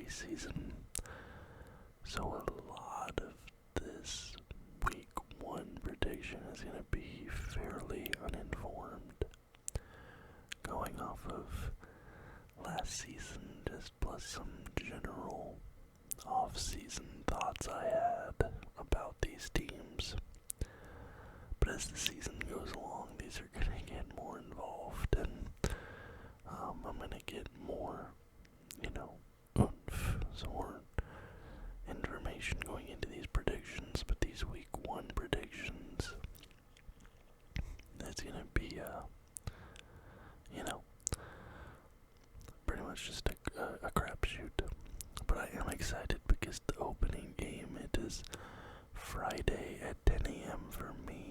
preseason. So a lot of this week one prediction is going to be fairly uninformed. Going off of last season, just plus some general off-season thoughts I had about these teams. But as the season goes along, these are going to get more involved, and I'm going to get more, oomph, some more information going into these predictions. But these week one predictions, it's going to be, pretty much just a crapshoot. But I am excited because the opening game, it is Friday at 10 a.m. for me.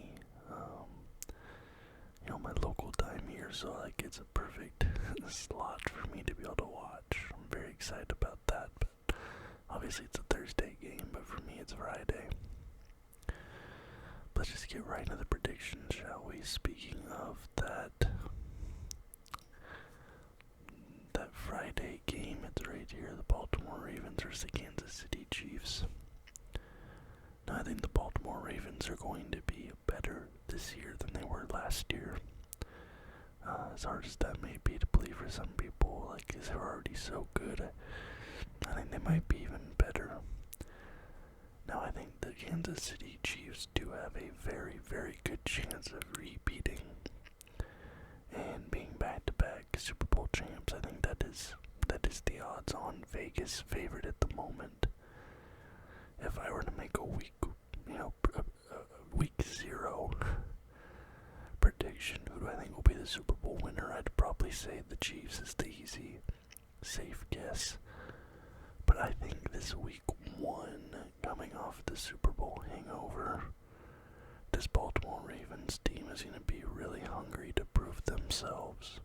My local time here, so it's a perfect slot for me to be able to watch. I'm very excited about that, but obviously it's a Thursday game, but for me it's Friday. Let's just get right into the predictions, shall we? Speaking of that Friday game, it's right here, the Baltimore Ravens versus the Kansas City Chiefs. Now, I think the Baltimore Ravens are going to be better this year than they were last year. As hard as that may be to believe for some people, because they're already so good, I think they might be even better. Now, I think the Kansas City Chiefs do have a very, very good chance of repeating and being back-to-back Super Bowl champs. I think that is the odds-on Vegas favorite at the moment. If I were to make a week 0 prediction, who do I think will be the Super Bowl winner? I'd probably say the Chiefs is the easy, safe guess. But I think this week one, coming off the Super Bowl hangover, this Baltimore Ravens team is going to be really hungry to prove themselves.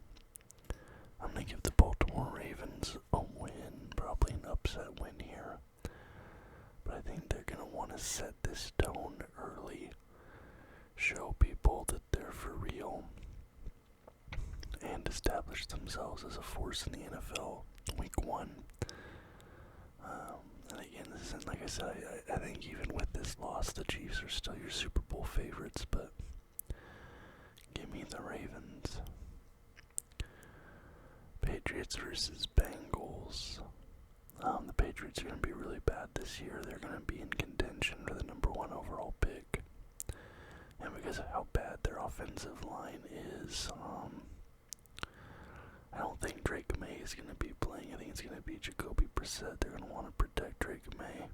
I'm going to give the Baltimore Ravens a win, probably an upset win here. But I think they're going to want to set this tone early, show people that they're for real, and establish themselves as a force in the NFL week one. And again, this isn't, like I said, I think even with this loss, the Chiefs are still your Super Bowl favorites, but give me the Ravens. Patriots versus Bengals. The Patriots are going to be really bad this year. They're going to be in contention for the number 1 overall pick. And because of how bad their offensive line is, I don't think Drake May is going to be playing. I think it's going to be Jacoby Brissett. They're going to want to protect Drake May.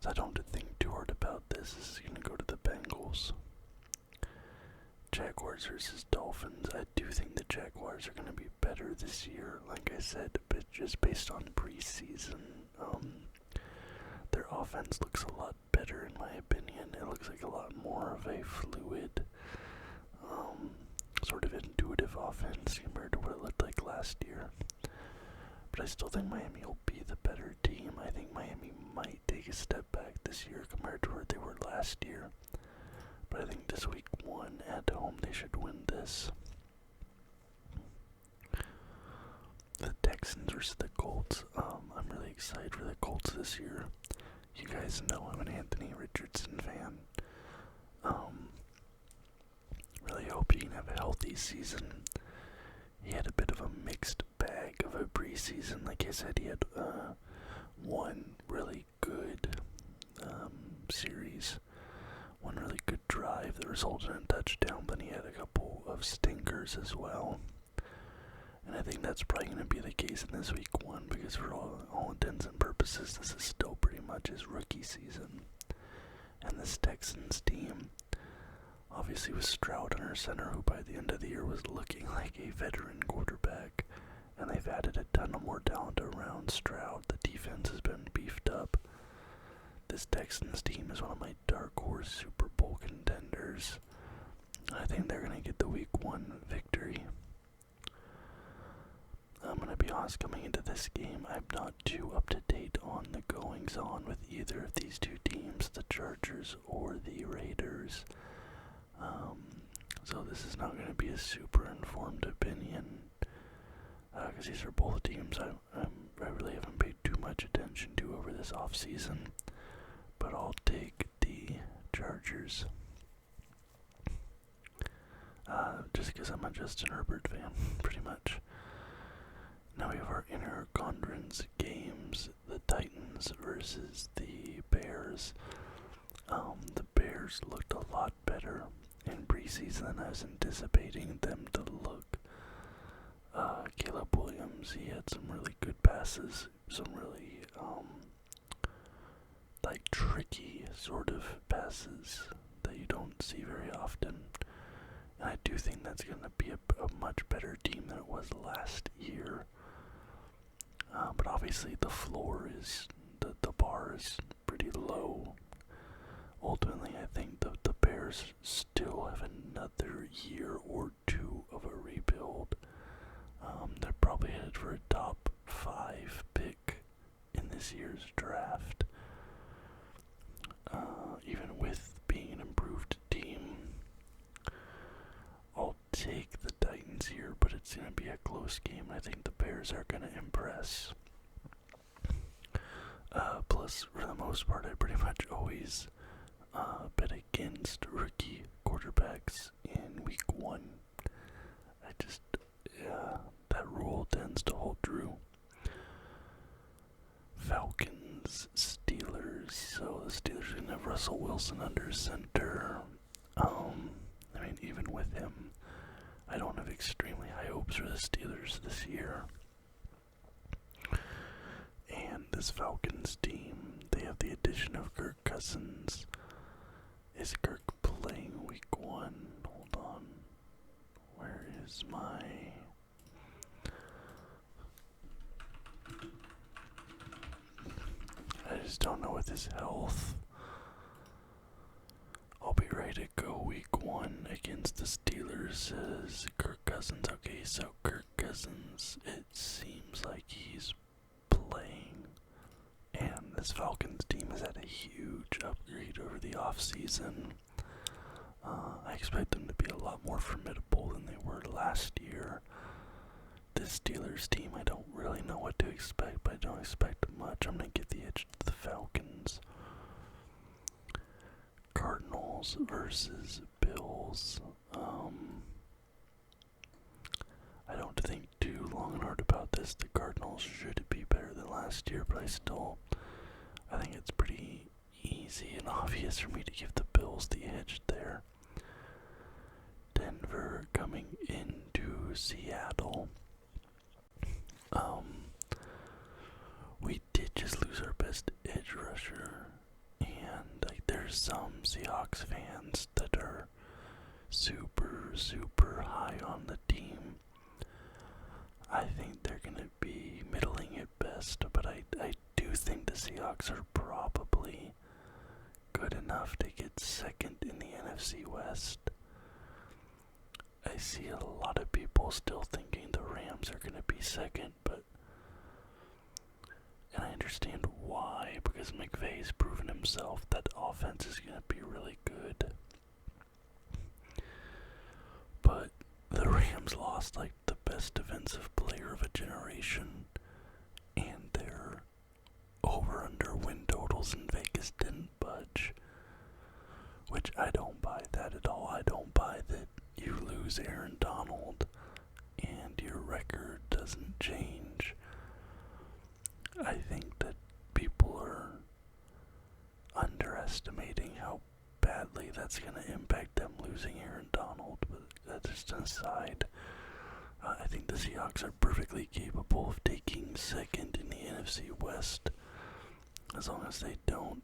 So I don't have to think too hard about this. This is going to go to the Bengals. Jaguars versus Dolphins. I do think the Jaguars are going to be better this year, like I said, but just based on preseason. Their offense looks a lot better, in my opinion. It looks like a lot more of a fluid, sort of intuitive offense compared to what it looked like last year. But I still think Miami will be the better team. I think Miami might take a step back this year compared to where they were last year. But I think this week one at home, they should win this. The Texans versus the Colts. I'm really excited for the Colts this year. You guys know I'm an Anthony Richardson fan. Really hope he can have a healthy season. He had a bit of a mixed bag of a preseason. Like I said, he had one really good series, one really good drive that resulted in a touchdown, but he had a couple of stinkers as well. And I think that's probably going to be the case in this week one, because for all intents and purposes, this is still pretty much his rookie season. And this Texans team, obviously with Stroud under center, who by the end of the year was looking like a veteran quarterback, and they've added a ton of more talent around Stroud. The defense has been beefed up. This Texans team is one of my dark horse Super Bowl contenders. I think they're going to get the week one victory. I'm going to be honest, coming into this game, I'm not too up to date on the goings on with either of these two teams, the Chargers or the Raiders. So this is not going to be a super informed opinion, because these are both teams I really haven't paid this offseason, but I'll take the Chargers. Just because I'm a Justin Herbert fan, pretty much. Now we have our inter-conference games, the Titans versus the Bears. The Bears looked a lot better in preseason than I was anticipating them to look. Caleb Williams, he had some really good passes, some really, tricky sort of passes that you don't see very often. And I do think that's going to be a much better team than it was last year. But obviously the floor is, the bar is pretty low. Ultimately, I think the Bears still have another year or two of a rebuild. They're probably headed for a top 5 pick in this year's draft. Even with being an improved team, I'll take the Titans here, but it's going to be a close game. I think the Bears are going to impress. Plus, for the most part, I pretty much always bet against rookie quarterbacks in week 1. That rule tends to hold true. Falcons, Steelers. So the Steelers are going to have Russell Wilson under center. Even with him, I don't have extremely high hopes for the Steelers this year. And this Falcons team, they have the addition of Kirk Cousins. Is Kirk playing week 1? Hold on. Where is my... I just don't know with his health. I'll be ready to go week 1 against the Steelers, says Kirk Cousins. Okay, so Kirk Cousins, it seems like he's playing. And this Falcons team has had a huge upgrade over the offseason. I expect them to be a lot more formidable than they were last year. This Steelers team, I don't really know what to expect, but I don't expect much. I'm going to give the edge to the Falcons. Cardinals versus Bills. I don't think too long and hard about this. The Cardinals should be better than last year, but I think it's pretty easy and obvious for me to give the Bills the edge there. Denver coming into Seattle. We did just lose our best edge rusher, and there's some Seahawks fans that are super, super high on the team. I think they're going to be middling at best, but I do think the Seahawks are probably good enough to get second in the NFC West. I see a lot of people still thinking the Rams are going to be second, and I understand why, because McVay's proven himself that offense is going to be really good. But the Rams lost the best defensive player of a generation, and their over-under win totals in Vegas didn't budge, which I don't buy that at all. I don't buy that you lose Aaron Donald and your record doesn't change. I think that people are underestimating how badly that's going to impact them losing Aaron Donald, but that's just an aside. I think the Seahawks are perfectly capable of taking second in the NFC West, as long as they don't,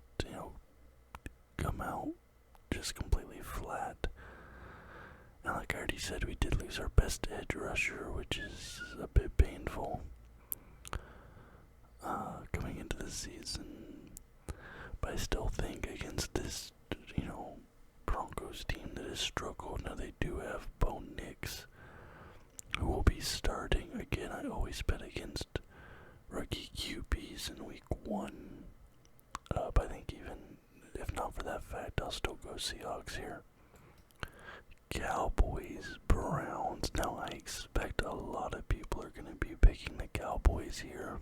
come out just completely flat. And like I already said, we did lose our best edge rusher, which is a bit painful coming into the season. But I still think against this, Broncos team that has struggled. Now they do have Bo Nix, who will be starting. Again, I always bet against rookie QBs in week 1. But I think even if not for that fact, I'll still go Seahawks here. Cowboys, Browns. Now I expect a lot of people are going to be picking the Cowboys here.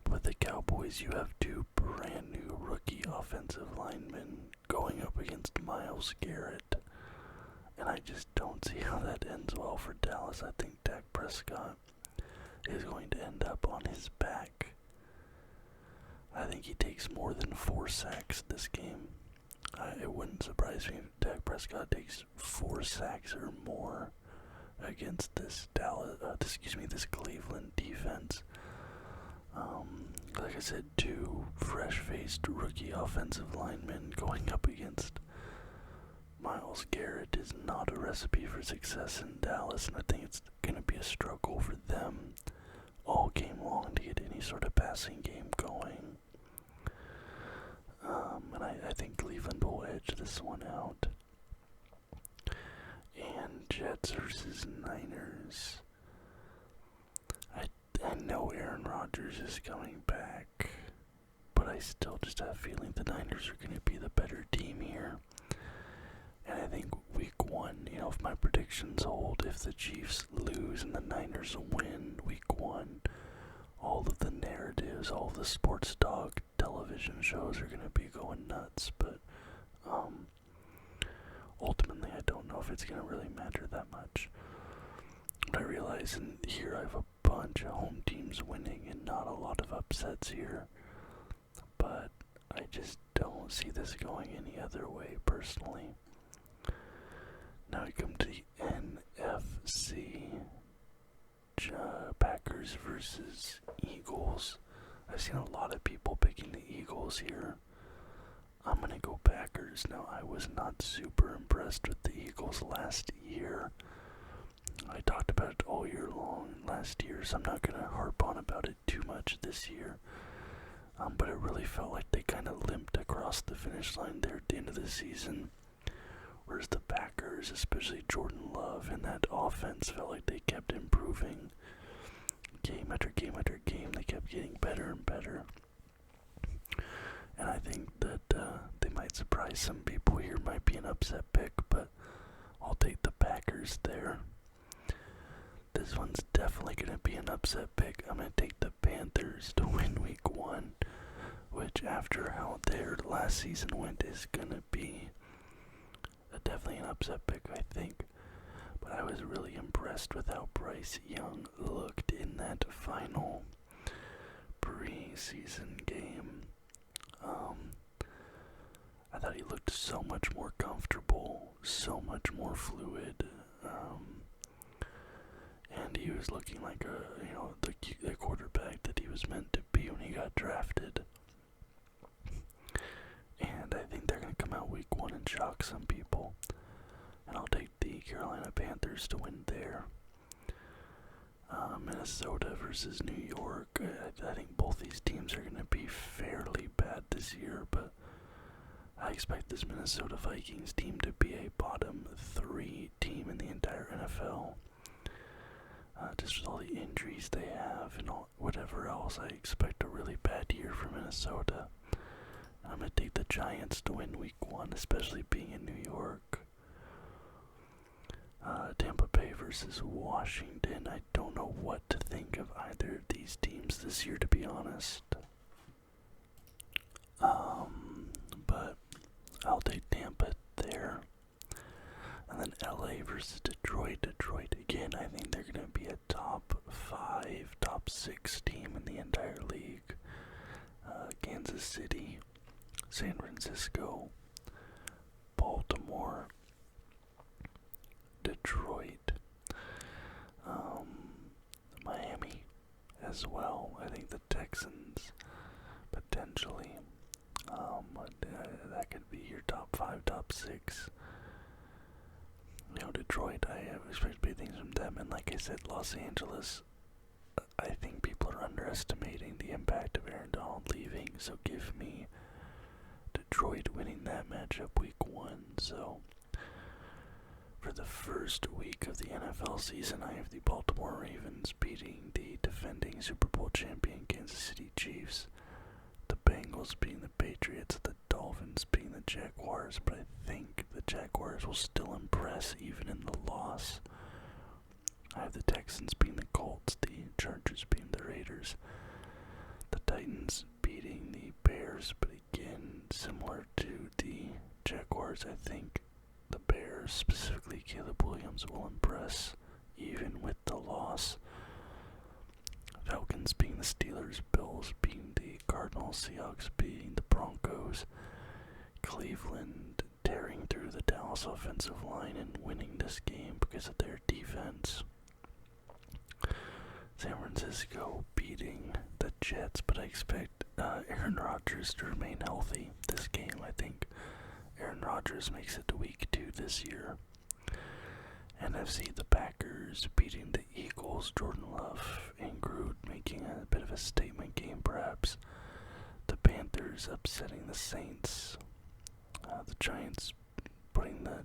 But the Cowboys Cowboys, you have two brand new rookie offensive linemen going up against Myles Garrett. And I just don't see how that ends well for Dallas. I think Dak Prescott is going to end up on his back. I think he takes more than 4 sacks this game. It wouldn't surprise me if Dak Prescott takes 4 sacks or more against this this Cleveland defense. Like I said, two fresh-faced rookie offensive linemen going up against Myles Garrett is not a recipe for success in Dallas, and I think it's going to be a struggle for them all game long to get any sort of passing game going. And I think Cleveland will edge this one out. And Jets versus Niners. I know Aaron Rodgers is coming back, but I still just have a feeling the Niners are going to be the better team here. And I think week 1, if my predictions hold, if the Chiefs lose and the Niners win week 1, all of the narratives, all of the sports dog television shows are going to be going nuts. But ultimately, I don't know if it's going to really matter that much. But I realize in here I have a bunch of home teams winning and not a lot of upsets here. But I just don't see this going any other way personally. Now we come to the NFC. Packers versus Eagles. I've seen a lot of people picking the Eagles here. I'm going to go Packers. Now, I was not super impressed with the Eagles last year. I talked about it all year long last year, so I'm not going to harp on about it too much this year. But it really felt like they kind of limped across the finish line there at the end of the season. Whereas the Packers, especially Jordan Love and that offense, felt like they kept improving. Game after game after game, they kept getting better and better. And I think that they might surprise some people here. Might be an upset pick, but I'll take the Packers there. This one's definitely going to be an upset pick. I'm going to take the Panthers to win week 1, which after how their last season went is going to be definitely an upset pick, I think. But I was really impressed with how Bryce Young looked in that final preseason game. I thought he looked so much more comfortable, so much more fluid, and he was looking like the quarterback that he was meant to be when he got drafted. And I think they're going to come out week 1 and shock some people. And I'll take the Carolina Panthers to win there. Minnesota versus New York. I think both these teams are going to be fairly bad this year, but I expect this Minnesota Vikings team to be a bottom 3 team in the entire NFL. Just with all the injuries they have and whatever else, I expect a really bad year for Minnesota. I'm going to take the Giants to win week 1, especially being in New York. Tampa Bay versus Washington. I don't know what to think of either of these teams this year, to be honest. But I'll take Tampa there. And then LA versus Detroit. Detroit, again, I think they're going to be a top 5, top 6 team in the entire league. Kansas City, San Francisco, Baltimore, Detroit, Miami as well. I think the Texans potentially. That could be your top 5, top 6. Detroit, I expect big things from them. And like I said, Los Angeles, I think people are underestimating the impact of Aaron Donald leaving. So give me Detroit winning that matchup week 1. So for the first week of the NFL season, I have the Baltimore Ravens beating the defending Super Bowl champion Kansas City Chiefs, the Bengals beating the Patriots, the Dolphins beating the Jaguars, but I think the Jaguars will still impress even in the loss. I have the Texans beating the Colts, the Chargers beating the Raiders, the Titans beating Jaguars. I think the Bears, specifically Caleb Williams, will impress even with the loss. Falcons beating the Steelers, Bills beating the Cardinals, Seahawks beating the Broncos, Cleveland tearing through the Dallas offensive line and winning this game because of their defense. San Francisco beating the Jets, but I expect Aaron Rodgers to remain healthy this game. I think Aaron Rodgers makes it to week 2 this year. NFC, the Packers beating the Eagles, Jordan Love and Groot making a bit of a statement game perhaps. The Panthers upsetting the Saints. The Giants putting the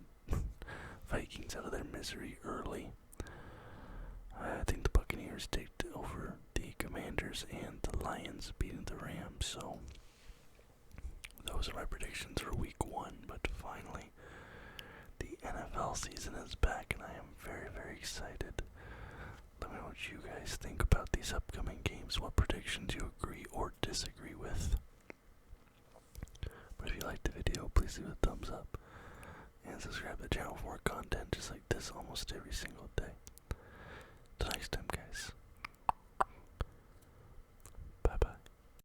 Vikings out of their misery early. I think the Buccaneers take over the Commanders and the Lions beating the Rams. So those are my predictions for week 1. But finally, the NFL season is back and I am very, very excited. Let me know what you guys think about these upcoming games, what predictions you agree or disagree with. But if you liked the video, please leave a thumbs up and subscribe to the channel for more content just like this almost every single